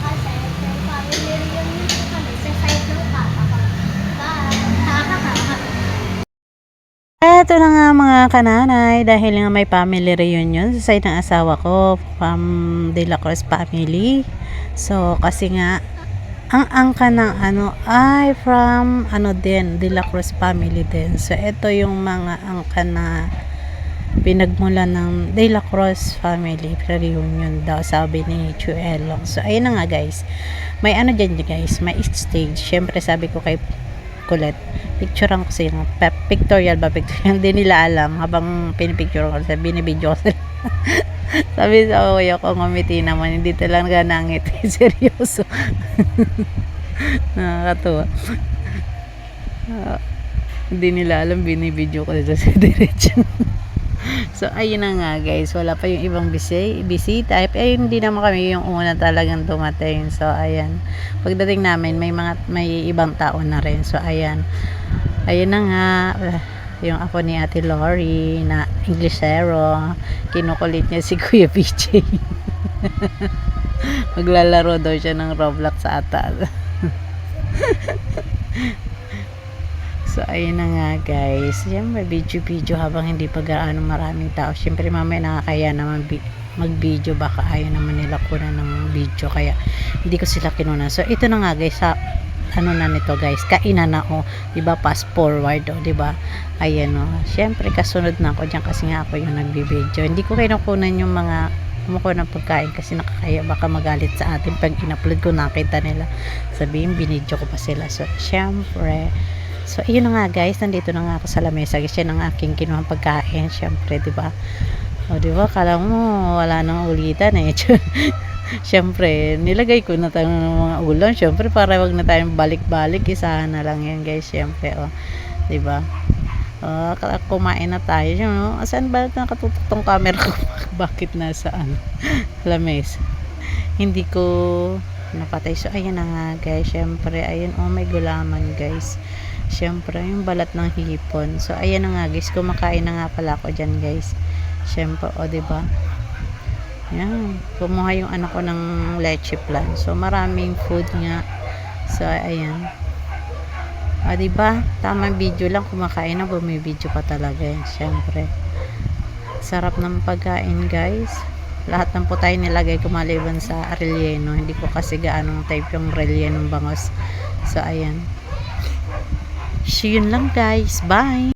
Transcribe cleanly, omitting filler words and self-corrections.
Kasi may family reunion po kami sa side ng papa ko. Bye! Eto na nga mga kananay, dahil nga may family reunion sa side ng asawa ko, from De La Cruz family. So, kasi nga, ang angka ng ano ay from ano din, De La Cruz family din. So, ito yung mga angka na pinagmula ng De La Cruz family reunion daw, sabi ni Chuelong. So, ayun na nga guys. May ano dyan guys, may stage. Syempre sabi ko kay Kulet, picturean ko sila. Pictorial ba? Pictorial. Hindi nila alam. Habang pinipicture ko sila, binibidyo ko sila. Sabi sa kuya ko, ngumiti naman. Hindi talaga nangiti. Seryoso. Nakakatuwa. Hindi nila alam, binibidyo ko sila sa diretso. So, ayun na nga guys. Wala pa yung ibang bisita. Eh, hindi naman kami yung una talagang dumating. So, ayan. Pagdating namin, may ibang tao na rin. So, ayan. Ayun na nga. Yung ako ni Ate Lori na Englishero. Kinukulit niya si Kuya PJ. Maglalaro daw siya ng Roblox sa ata. So, ayun na nga guys. Siyempre, video habang hindi pa gaano maraming tao. Siyempre, mamaya nakakaya naman mag-video. Baka ayaw naman nila kunan ng video. Kaya, hindi ko sila kinunan. So, ito na nga guys. Sa, ano na nito guys. Kainan na o. Diba? Fast forward o. Diba? Ayan o. Siyempre, kasunod na ako dyan. Kasi nga ako yung nagbi-video. Hindi ko kinukunan yung mga kumukuha ng pagkain kasi nakakaya baka magalit sa atin pag in-upload ko nakita nila sabihin binidyo ko pa sila. So syempre, so ayun na nga guys, nandito na nga ako sa lamesa kasi yan ang aking kinuhang pagkain syempre, diba? O diba, kala mo wala nang ulitan eh. Syempre, nilagay ko na tayo ng mga ulam syempre para wag na tayong balik-balik, isahan na lang yan guys syempre, o diba? Kumain na tayo. Saan ba nakatutok tong camera ko? Bakit nasaan? Lames. Hindi ko napatay. So, ayan na nga guys. Syempre, ayan. Oh, may gulaman guys. Syempre, yung balat ng hipon. So, ayan na nga guys. Kumakain na nga pala ako dyan guys. Syempre, o diba? Yan. Kumuha yung anak ko ng leche plan. So, maraming food nga. So, ayan. Diba? Tamang video lang, kumakain na, bumibidyo pa talaga yan. Syempre. Sarap ng pagkain, guys. Lahat ng po tayo nilagay ko maliban sa relleno. Hindi ko kasi gaanong type yung relleno bangos. So, ayan. So, yun lang, guys. Bye!